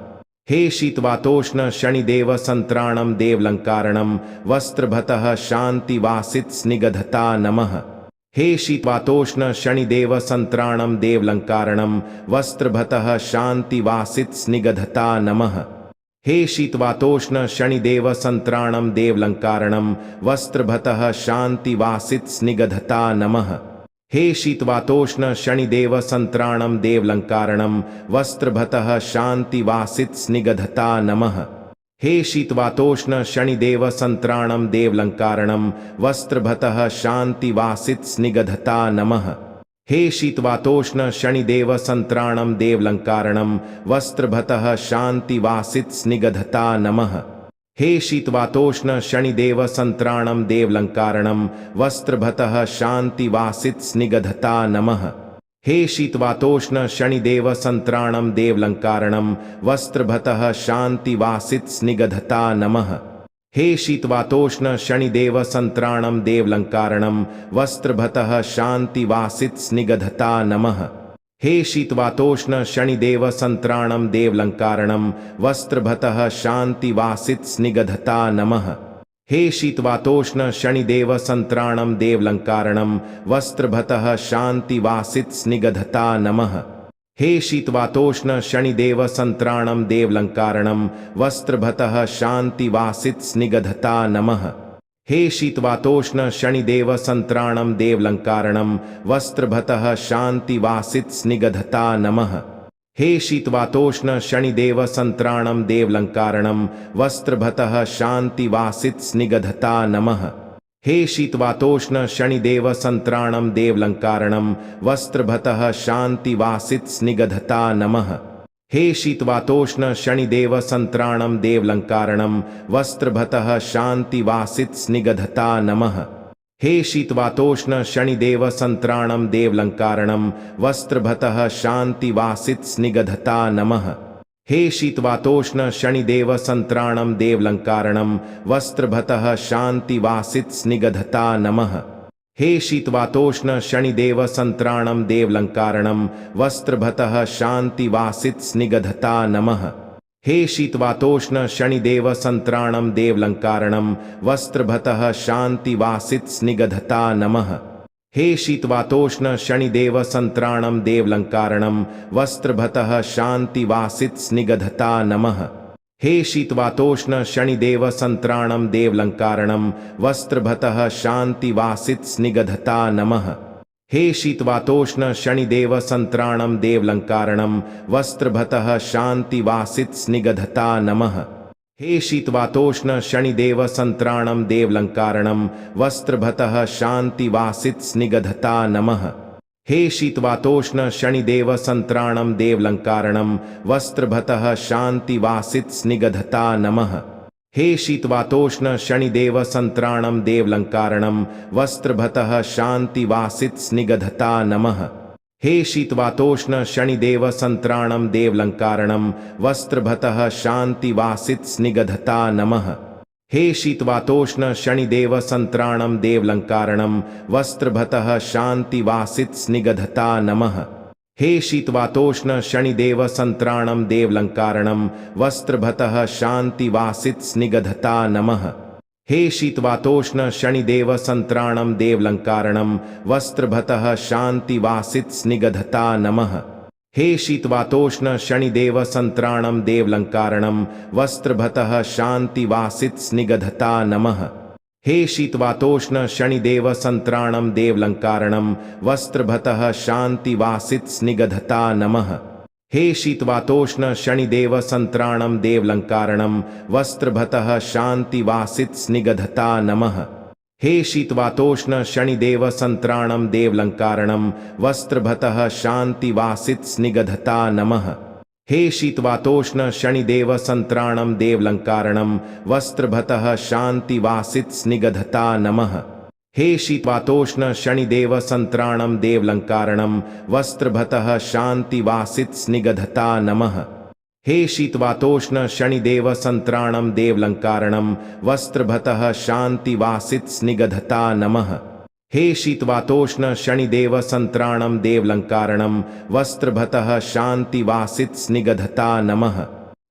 S1: हे शीतवातोष्ण शनिदेव संत्राणम देवलंकारणम वस्त्रभतः शांतिवासित स्निग्धता नमः। हे शीतवातोष्ण शनिदेव संत्राणम देवलंकारणम वस्त्रभतः शांतिवासित स्निग्धता नमः। हे शीतवातोष्ण शनिदेव संत्राणम देवलंकारणम वस्त्रभतः शांतिवासित स्निग्धता नमः। हे शीतवातोष्ण शनिदेव संत्राणम देवलंकारणम वस्त्रभतः शांतिवासित स्निग्धता नमः। हे शीतवातोष्ण शनिदेव संत्राणम देवलंकारणम वस्त्रभतः शांतिवासित स्निग्धता नमः। हे शीतवातोष्ण शनिदेव संत्राणम देवलंकारणम वस्त्रभतः शांतिवासित स्निग्धता नमः। हे शीतवातोष्ण शनिदेव संत्राणम देवलंकारणम वस्त्रभतः शांतिवासित स्निग्धता नमः। हे शीतवातोष्ण शनिदेव संत्राणम देवलंकारणम वस्त्रभतः शांतिवासित स्निग्धता नमः। हे शीतवातोष्ण शनिदेव संत्राणम देवलंकारणम वस्त्रभतः शांतिवासित स्निग्धता नमः। हे शीतवातोष्ण शनिदेव संत्राणम देवलंकारणम वस्त्रभतः शांतिवासित स्निग्धता नमः। हे शीतवातोष्ण शनिदेव संत्राणम देवलंकारणम वस्त्रभतः शांतिवासित स्निग्धता नमः। हे शीतवातोष्ण शनिदेव संत्राणम देवलंकारणम वस्त्रभतः शांतिवासित स्निग्धता नमः। हे शीतवातोष्ण शनिदेव संत्राणम देवलंकारणम वस्त्रभतः शांतिवासित स्निग्धता नमः। हे शीतवातोष्ण शनिदेव संत्राणम देवलंकारणम वस्त्रभतः शांतिवासित स्निग्धता नमः। हे शीतवातोष्ण शनिदेव संत्राणम देवलंकारणम वस्त्रभतः शांतिवासित स्निग्धता नमः। हे शीतवातोष्ण शनिदेव संत्राणम देवलंकारणम वस्त्रभतः शांतिवासित स्निग्धता नमः। हे शीतवातोष्ण शनिदेव संत्राणम देवलंकारणम वस्त्रभतः शांतिवासित स्निग्धता नमः। हे शीतवातोष्ण शनिदेव संत्राणम देवलंकारणम वस्त्रभतः शांतिवासित स्निग्धता नमः। हे शीतवातोष्ण शनिदेव संत्राणम देवलंकारणम वस्त्रभतः शांतिवासित स्निग्धता नमः। हे शीतवातोष्ण शनिदेव संत्राणम देवलंकारणम वस्त्रभतः शांतिवासित स्निग्धता नमः। हे शीतवातोष्ण शनिदेव संत्राणम देवलंकारणम वस्त्रभतः शांतिवासित स्निग्धता नमः। हे शीतवातोष्ण शनिदेव संत्राणम देवलंकारणम वस्त्रभतः शांतिवासित स्निग्धता नमः। हे शीतवातोष्ण शनिदेव संत्राणम देवलंकारणम वस्त्रभतः शांतिवासित स्निग्धता नमः। हे शीतवातोष्ण शनिदेव संत्राणम देवलंकारणम वस्त्रभतः शांतिवासित स्निग्धता नमः। हे शीतवातोष्ण शनिदेव संत्राणम देवलंकारणम वस्त्रभतः शांतिवासित स्निग्धता नमः। हे शीतवातोष्ण शनिदेव संत्राणम देवलंकारणम वस्त्रभतः शांतिवासित स्निग्धता नमः। हे शीतवातोष्ण शनिदेव संत्राणम देवलंकारणम वस्त्रभतः शांतिवासित स्निग्धता नमः। हे शीतवातोष्ण शनिदेव संत्राणम देवलंकारणम वस्त्रभतः शांतिवासित स्निग्धता नमः। हे शीतवातोष्ण शनिदेव संत्राणम देवलंकारणम वस्त्रभतः शांतिवासित स्निग्धता नमः। हे शीतवातोष्ण शनिदेव संत्राणम देवलंकारणम वस्त्रभतः शांतिवासित स्निग्धता नमः। हे शीतवातोष्ण शनिदेव संत्राणम देवलंकारणम वस्त्रभतः शांतिवासित स्निग्धता नमः। हे शीतवातोष्ण शनिदेव संत्राणम देवलंकारणम वस्त्रभतः शांतिवासित स्निग्धता नमः। हे शीतवातोष्ण शनिदेव संत्राणम देवलंकारणम वस्त्रभतः शांतिवासित स्निग्धता नमः। हे शीतवातोष्ण शनिदेव संत्राणम देवलंकारणम वस्त्रभतः शांतिवासित स्निग्धता नमः। हे शीतवातोष्ण शनिदेव संत्राणम देवलंकारणम वस्त्रभतः शांतिवासित स्निग्धता नमः। हे शीतवातोष्ण शनिदेव संत्राणम देवलंकारणम वस्त्रभतः शांतिवासित स्निग्धता नमः। हे शीतवातोष्ण शनिदेव संत्राणम देवलंकारणम वस्त्रभतः शांतिवासित स्निग्धता नमः। हे शीतवातोष्ण शनिदेव संत्राणम देवलंकारणम वस्त्रभतः शांतिवासित स्निग्धता नमः।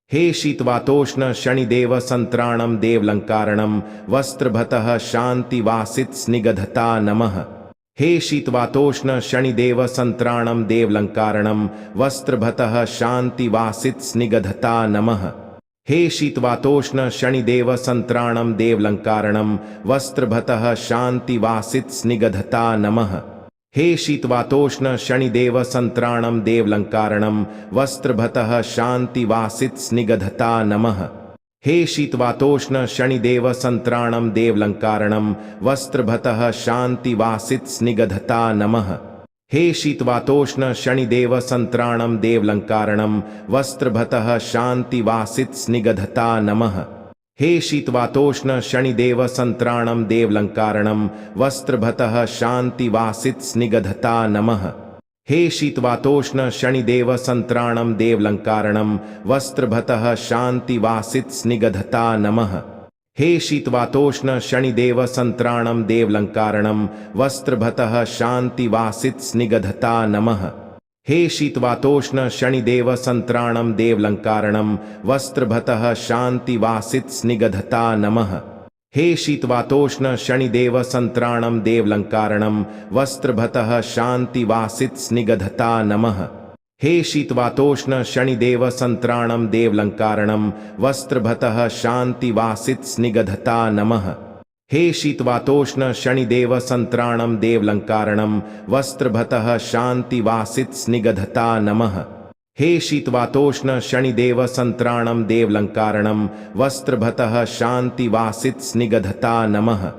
S1: हे शीतवातोष्ण शनिदेव संत्राणम देवलंकारणम वस्त्रभतः शांतिवासित स्निग्धता नमः। हे शीतवातोष्ण शनिदेव संत्राणम देवलंकारणम वस्त्रभतः शांतिवासित स्निग्धता नमः। हे शीतवातोष्ण शनिदेव संत्राणम देवलंकारणम वस्त्रभतः शांतिवासित स्निग्धता नमः। हे शीतवातोष्ण शनिदेव संत्राणम देवलंकारणम वस्त्रभतः शांतिवासित स्निग्धता नमः। हे शीतवातोष्ण शनिदेव संत्राणम देवलंकारणम वस्त्रभतः शांतिवासित स्निग्धता नमः। हे शीतवातोष्ण शनिदेव संत्राणम देवलंकारणम वस्त्रभतः शांतिवासित स्निग्धता नमः। हे शीतवातोष्ण शनिदेव संत्राणम देवलंकारणम वस्त्रभतः शांतिवासित स्निग्धता नमः। हे शीतवातोष्ण शनिदेव संत्राणम देवलंकारणम वस्त्रभतः शांतिवासित स्निग्धता नमः। हे शीतवातोष्ण शनिदेव संत्राणम देवलंकारणम वस्त्रभतः शांतिवासित स्निग्धता नमः। हे शीतवातोष्ण शनिदेव संत्राणम देवलंकारणम वस्त्रभतः शांतिवासित स्निग्धता नमः। हे शीतवातोष्ण शनिदेव संत्राणम देवलंकारणम वस्त्रभतः शांतिवासित स्निग्धता नमः। हे शीतवातोष्ण शनिदेव संत्राणम देवलंकारणम वस्त्रभतः शांतिवासित स्निग्धता नमः। हे शीतवातोष्ण शनिदेव संत्राणम देवलंकारणम वस्त्रभतः शांतिवासित स्निग्धता नमः। हे शीतवातोष्ण शनिदेव संत्राणम देवलंकारणम वस्त्रभतः शांतिवासित स्निग्धता नमः। हे शीतवातोष्ण शनिदेव संत्राणम देवलंकारणम वस्त्रभतः शांतिवासित स्निग्धता नमः।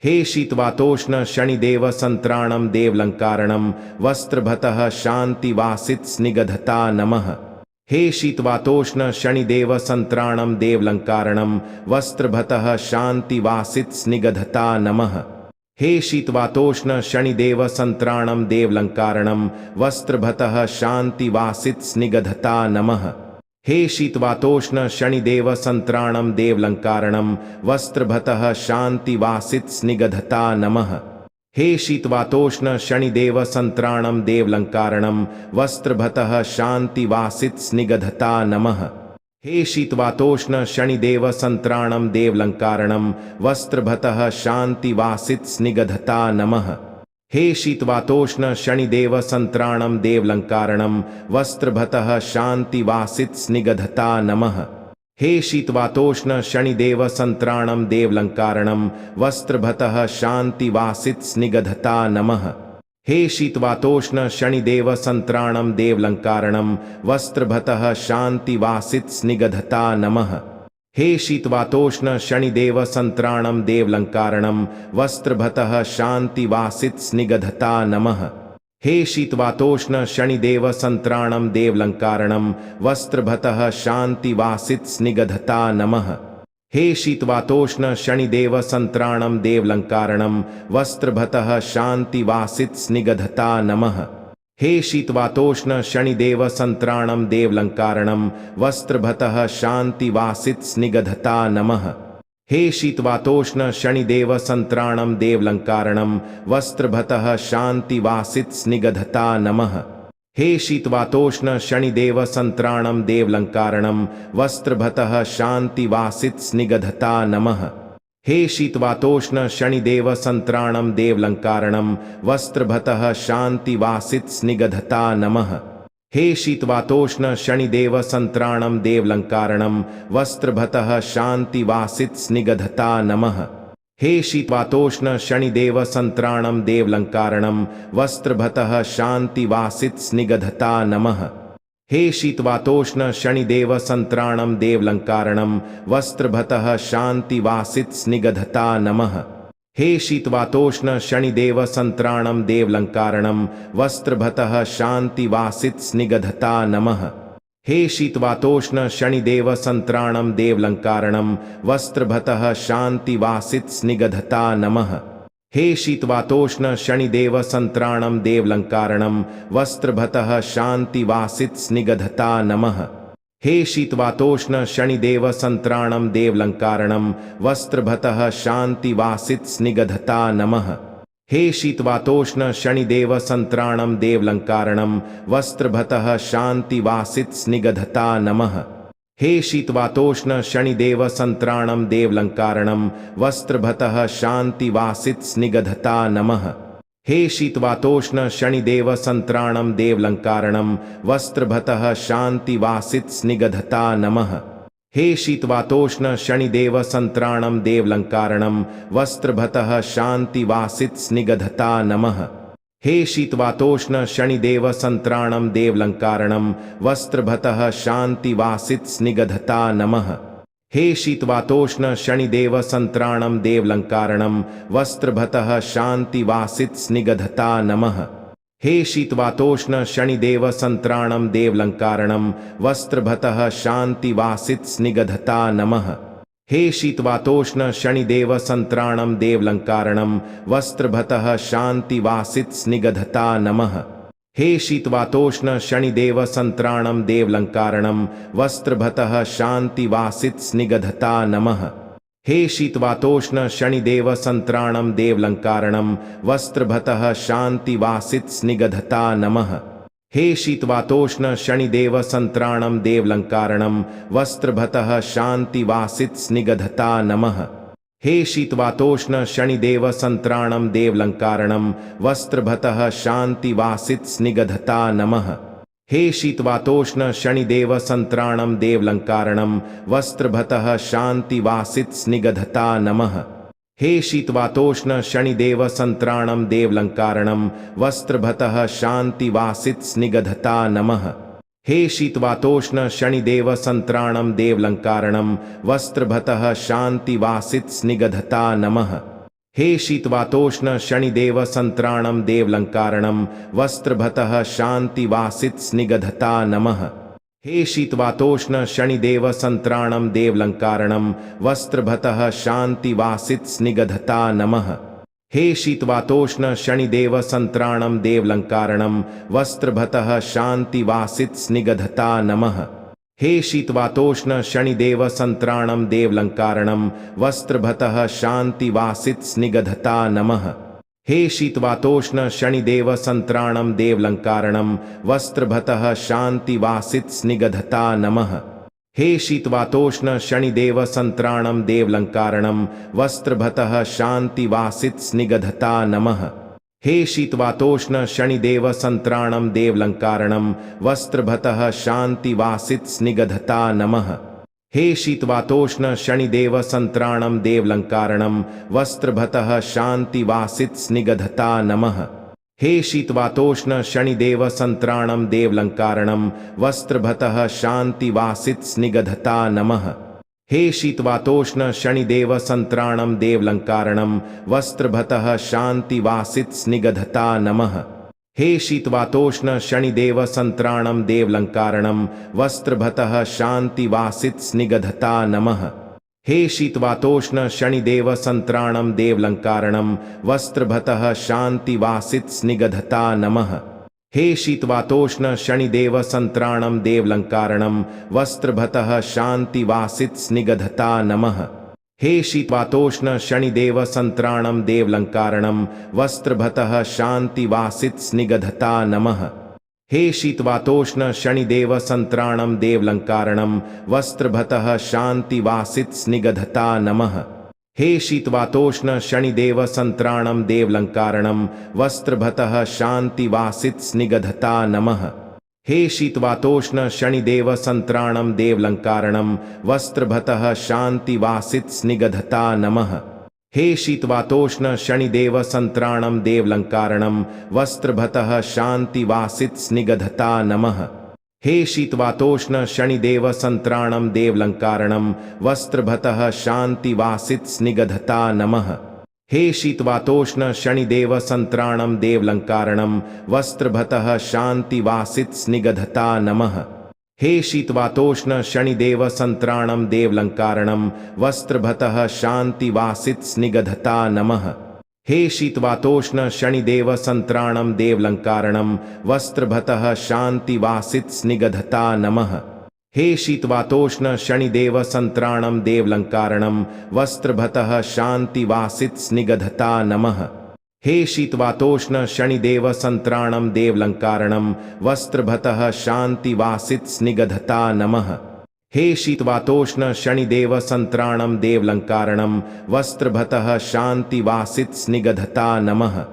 S1: हे शीतवातोष्ण शनिदेव संत्राणम देवलंकारणम वस्त्रभतः शांतिवासित स्निग्धता नमः। हे शीतवातोष्ण शनिदेव संत्राणम देवलंकारणम वस्त्रभतः शांतिवासित स्निग्धता नमः। हे शीतवातोष्ण शनिदेव संत्राणम देवलंकारणम वस्त्रभतः शांतिवासित स्निग्धता नमः। हे शीतवातोष्ण शनिदेव संत्राणम देवलंकारणम वस्त्रभतः शांतिवासित स्निग्धता नमः। हे शीतवातोष्ण शनिदेव संत्राणम देवलंकारणम वस्त्रभतः शांतिवासित स्निग्धता नमः। हे शीतवातोष्ण शनिदेव संत्राणम देवलंकारणम वस्त्रभतः शांतिवासित स्निग्धता नमः। हे शीतवातोष्ण शनिदेव संत्राणम देवलंकारणम वस्त्रभतः शांतिवासित स्निग्धता नमः। हे शीतवातोष्ण शनिदेव संत्राणम देवलंकारणम वस्त्रभतः शांतिवासित स्निग्धता नमः। हे शीतवातोष्ण शनिदेव संत्राणम देवलंकारणम वस्त्रभतः शांतिवासित स्निग्धता नमः। हे शीतवातोष्ण शनिदेव संत्राणम देवलंकारणम वस्त्रभतः शांतिवासित स्निग्धता नमः। हे शीतवातोष्ण शनिदेव संत्राणम देवलंकारणम वस्त्रभतः शांतिवासित स्निग्धता नमः। हे शीतवातोष्ण शनिदेव संत्राणम देवलंकारणम वस्त्रभतः शांतिवासित स्निग्धता नमः। हे शीतवातोष्ण शनिदेव संत्राणम देवलंकारणम वस्त्रभतः शांतिवासित स्निग्धता नमः। हे शीतवातोष्ण शनिदेव संत्राणम देवलंकारणम वस्त्रभतः शांतिवासित स्निग्धता नमः। हे शीतवातोष्ण शनिदेव संत्राणम देवलंकारणम वस्त्रभतः शांतिवासित स्निग्धता नमः। हे शीतवातोष्ण शनिदेव संत्राणम देवलंकारणम वस्त्रभतः शांतिवासित स्निग्धता नमः। हे शीतवातोष्ण शनिदेव संत्राणम देवलंकारणम वस्त्रभतः शांतिवासित स्निग्धता नमः। हे शीतवातोष्ण शनिदेव संत्राणम देवलंकारणम वस्त्रभतः शांतिवासित स्निग्धता नमः। हे शीतवातोष्ण शनिदेव संत्राणम देवलंकारणम वस्त्रभतः शांतिवासित स्निग्धता नमः। हे शीतवातोष्ण शनिदेव संत्राणम देवलंकारणम वस्त्रभतः शांतिवासित स्निग्धता नमः। हे शीतवातोष्ण शनिदेव संत्राणम देवलंकारणम वस्त्रभतः शांतिवासित स्निग्धता नमः। हे शीतवातोष्ण शनिदेव संत्राणम देवलंकारणम वस्त्रभतः शांतिवासित स्निग्धता नमः। हे शीतवातोष्ण शनिदेव संत्राणम देवलंकारणम वस्त्रभतः शांतिवासित स्निग्धता नमः। हे शीतवातोष्ण शनिदेव संत्राणम देवलंकारणम वस्त्रभतः शांतिवासित स्निग्धता नमः। हे शीतवातोष्ण शनिदेव संत्राणम देवलंकारणम वस्त्रभतः शांतिवासित स्निग्धता नमः। हे शीतवातोष्ण शनिदेव संत्राणम देवलंकारणम वस्त्रभतः शांतिवासित स्निग्धता नमः। हे शीतवातोष्ण शनिदेव संत्राणम देवलंकारणम वस्त्रभतः शांतिवासित स्निग्धता नमः। हे शीतवातोष्ण शनिदेव संत्राणम देवलंकारणम वस्त्रभतः शांतिवासित स्निग्धता नमः। हे शीतवातोष्ण शनिदेव संत्राणम देवलंकारणम वस्त्रभतः शांतिवासित स्निग्धता नमः। हे शीतवातोष्ण शनिदेव संत्राणम देवलंकारणम वस्त्रभतः शांतिवासित स्निग्धता नमः। हे शीतवातोष्ण शनिदेव संत्राणम देवलंकारणम वस्त्रभतः शांतिवासित स्निग्धता नमः। हे शीतवातोष्ण शनिदेव संत्राणम देवलंकारणम वस्त्रभतः शांतिवासित स्निग्धता नमः। हे शीतवातोष्ण शनिदेव संत्राणम देवलंकारणम वस्त्रभतः शांतिवासित स्निग्धता नमः। हे शीतवातोष्ण शनिदेव संत्राणम देवलंकारणम वस्त्रभतः शांतिवासित स्निग्धता नमः। हे शीतवातोष्ण शनिदेव संत्राणम देवलंकारणम वस्त्रभतः शांतिवासित स्निग्धता नमः। हे शीतवातोष्ण शनिदेव संत्राणम देवलंकारणम वस्त्रभतः शांतिवासित स्निग्धता नमः। हे शीतवातोष्ण शनिदेव संत्राणम देवलंकारणम वस्त्रभतः शांतिवासित स्निग्धता नमः। हे शीतवातोष्ण शनिदेव संत्राणम देवलंकारणम वस्त्रभतः शांतिवासित स्निग्धता नमः। हे शीतवातोष्ण शनिदेव संत्राणम देवलंकारणम वस्त्रभतः शांतिवासित स्निग्धता नमः। हे शीतवातोष्ण शनिदेव संत्राणम देवलंकारणम वस्त्रभतः शांतिवासित स्निग्धता नमः। हे शीतवातोष्ण शनिदेव संत्राणम देवलंकारणम वस्त्रभतः शांतिवासित स्निग्धता नमः। हे शीतवातोष्ण शनिदेव संत्राणम देवलंकारणम वस्त्रभतः शांतिवासित स्निग्धता नमः। हे शीतवातोष्ण शनिदेव संत्राणम देवलंकारणम वस्त्रभतः शांतिवासित स्निग्धता नमः। हे शीतवातोष्ण शनिदेव संत्राणम देवलंकारणम वस्त्रभतः शांतिवासित स्निग्धता नमः। हे शीतवातोष्ण शनिदेव संत्राणम देवलंकारणम वस्त्रभतः शांतिवासित स्निग्धता नमः। हे शीतवातोष्ण शनिदेव संत्राणम देवलंकारणम वस्त्रभतः शांतिवासित स्निग्धता नमः। हे शीतवातोष्ण शनिदेव संत्राणम देवलंकारणम वस्त्रभतः शांतिवासित स्निग्धता नमः। हे शीतवातोष्ण शनिदेव संत्राणम देवलंकारणम वस्त्रभतः शांतिवासित स्निग्धता नमः। हे शीतवातोष्ण शनिदेव संत्राणम देवलंकारणम वस्त्रभतः शांतिवासित स्निग्धता नमः। हे शीतवातोष्ण शनिदेव संत्राणम देवलंकारणम वस्त्रभतः शांतिवासित स्निग्धता नमः। हे शीतवातोष्ण शनिदेव संत्राणम देवलंकारणम वस्त्रभतः शांतिवासित स्निग्धता नमः। हे शीतवातोष्ण शनिदेव संत्राणम देवलंकारणम वस्त्रभतः शांतिवासित स्निग्धता नमः। हे शीतवातोष्ण शनिदेव संत्राणम देवलंकारणम वस्त्रभतः शांतिवासित स्निग्धता नमः। हे शीतवातोष्ण शनिदेव संत्राणम देवलंकारणम वस्त्रभतः शांतिवासित स्निग्धता नमः। हे शीतवातोष्ण शनिदेव संत्राणम देवलंकारणम वस्त्रभतः शांतिवासित स्निग्धता नमः। हे शीतवातोष्ण शनिदेव संत्राणम देवलंकारणम वस्त्रभतः शांतिवासित स्निग्धता नमः। हे शीतवातोष्ण शनिदेव संत्राणम देवलंकारणम वस्त्रभतः शांतिवासित स्निग्धता नमः। हे शीतवातोष्ण शनिदेव संत्राणम देवलंकारणम वस्त्रभतः शांतिवासित स्निग्धता नमः। हे शीतवातोष्ण शनिदेव संत्राणम देवलंकारणम वस्त्रभतः शांतिवासित स्निग्धता नमः। हे शीतवातोष्ण शनिदेव संत्राणम देवलंकारणम वस्त्रभतः शांतिवासित स्निग्धता नमः। हे शीतवातोष्ण शनिदेव संत्राणम देवलंकारणम वस्त्रभतः शांतिवासित स्निग्धता नमः। हे शीतवातोष्ण शनिदेव संत्राणम देवलंकारणम वस्त्रभतः शांतिवासित स्निग्धता नमः।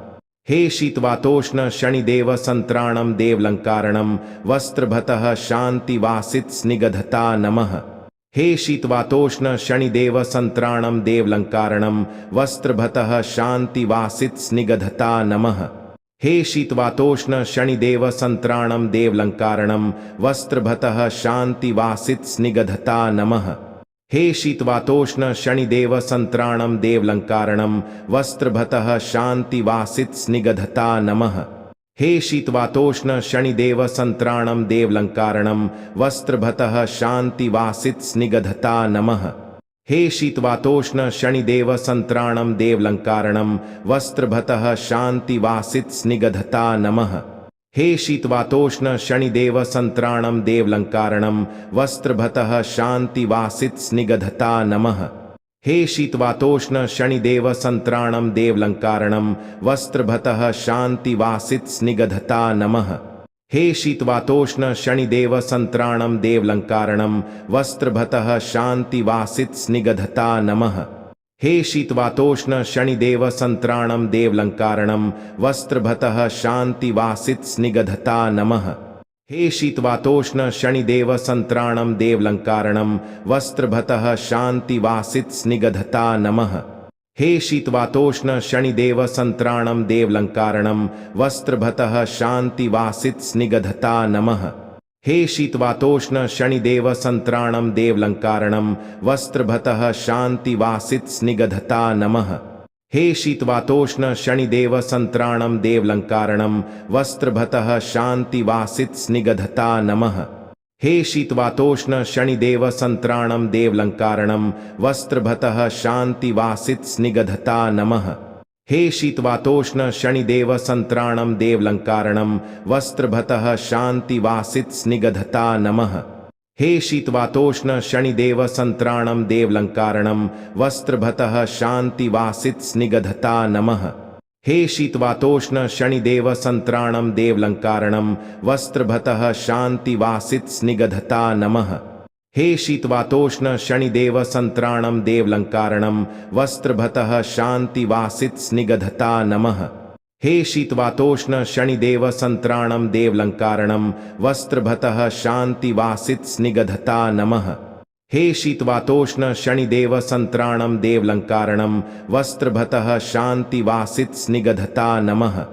S1: हे शीतवातोष्ण शनिदेव संत्राणम देवलंकारणम वस्त्रभतः शांतिवासित स्निग्धता नमः। हे शीतवातोष्ण शनिदेव संत्राणम देवलंकारणम वस्त्रभतः शांतिवासित स्निग्धता नमः। हे शीतवातोष्ण शनिदेव संत्राणम देवलंकारणम वस्त्रभतः शांतिवासित स्निग्धता नमः। हे शीतवातोष्ण शनिदेव संत्राणम देवलंकारणम वस्त्रभतः शांतिवासित स्निग्धता नमः। हे शीतवातोष्ण शनिदेव संत्राणम देवलंकारणम वस्त्रभतः शांतिवासित स्निग्धता नमः। हे शीतवातोष्ण शनिदेव संत्राणम देवलंकारणम वस्त्रभतः शांतिवासित स्निग्धता नमः। हे शीतवातोष्ण शनिदेव संत्राणम देवलंकारणम वस्त्रभतः शांतिवासित स्निग्धता नमः। हे शीतवातोष्ण शनिदेव संत्राणम देवलंकारणम वस्त्रभतः शांतिवासित स्निग्धता नमः। हे शीतवातोष्ण शनिदेव संत्राणम देवलंकारणम वस्त्रभतः शांतिवासित स्निग्धता नमः। हे शीतवातोष्ण शनिदेव संत्राणम देवलंकारणम वस्त्रभतः शांतिवासित स्निग्धता नमः। हे शीतवातोष्ण शनिदेव संत्राणम देवलंकारणम वस्त्रभतः शांतिवासित स्निग्धता नमः। हे शीतवातोष्ण शनिदेव संत्राणम देवलंकारणम वस्त्रभतः शांतिवासित स्निग्धता नमः। हे शीतवातोष्ण शनिदेव संत्राणम देवलंकारणम वस्त्रभतः शांतिवासित स्निग्धता नमः। हे शीतवातोष्ण शनिदेव संत्राणम देवलंकारणम वस्त्रभतः शांतिवासित स्निग्धता नमः। हे शीतवातोष्ण शनिदेव संत्राणम देवलंकारणम वस्त्रभतः शांतिवासित स्निग्धता नमः। हे शीतवातोष्ण शनिदेव संत्राणम देवलंकारणम वस्त्रभतः शांतिवासित स्निग्धता नमः। हे शीतवातोष्ण शनिदेव संत्राणम देवलंकारणम वस्त्रभतः शांतिवासित स्निग्धता नमः। हे शीतवातोष्ण शनिदेव संत्राणम देवलंकारणम वस्त्रभतः शांतिवासित स्निग्धता नमः। हे शीतवातोष्ण शनिदेव संत्राणम देवलंकारणम वस्त्रभतः शांतिवासित स्निग्धता नमः। हे शीतवातोष्ण शनिदेव संत्राणम देवलंकारणम वस्त्रभतः शांतिवासित स्निग्धता नमः। हे शीतवातोष्ण शनिदेव संत्राणम देवलंकारणम वस्त्रभतः शांतिवासित स्निग्धता नमः।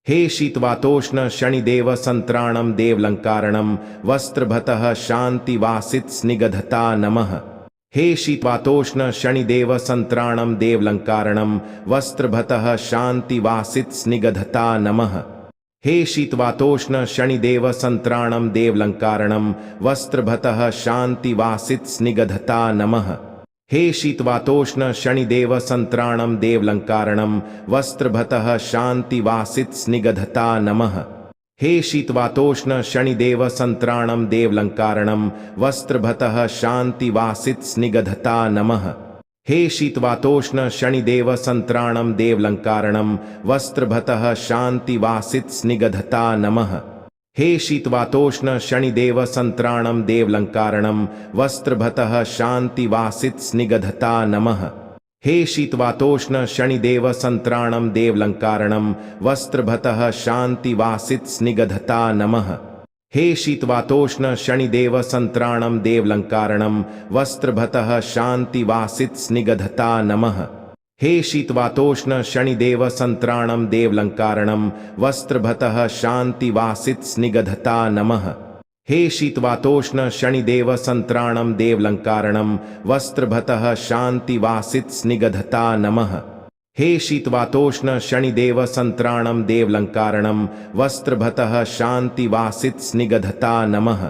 S1: हे शीतवातोष्ण शनिदेव संत्राणम देवलंकारणम वस्त्रभतः शांतिवासित स्निग्धता नमः। हे शीतवातोष्ण शनिदेव संत्राणम देवलंकारणम वस्त्रभतः शांतिवासित स्निग्धता नमः। हे शीतवातोष्ण शनिदेव संत्राणम देवलंकारणम वस्त्रभतः शांतिवासित स्निग्धता नमः। हे शीतवातोष्ण शनिदेव संत्राणम देवलंकारणम वस्त्रभतः शांतिवासित स्निग्धता नमः। हे शीतवातोष्ण शनिदेव संत्राणम देवलंकारणम वस्त्रभतः शांतिवासित स्निग्धता नमः। हे शीतवातोष्ण शनिदेव संत्राणम देवलंकारणम वस्त्रभतः शांतिवासित स्निग्धता नमः। हे शीतवातोष्ण शनिदेव संत्राणम देवलंकारणम वस्त्रभतः शांतिवासित स्निग्धता नमः। हे शीतवातोष्ण शनिदेव संत्राणम देवलंकारणम वस्त्रभतः शांतिवासित स्निग्धता नमः। हे शीतवातोष्ण शनिदेव संत्राणम देवलंकारणम वस्त्रभतः शांतिवासित स्निग्धता नमः। हे शीतवातोष्ण शनिदेव संत्राणम देवलंकारणम वस्त्रभतः शांतिवासित स्निग्धता नमः। हे शीतवातोष्ण शनिदेव संत्राणम देवलंकारणम वस्त्रभतः शांतिवासित स्निग्धता नमः। हे शीतवातोष्ण शनिदेव संत्राणम देवलंकारणम वस्त्रभतः शांतिवासित स्निग्धता नमः।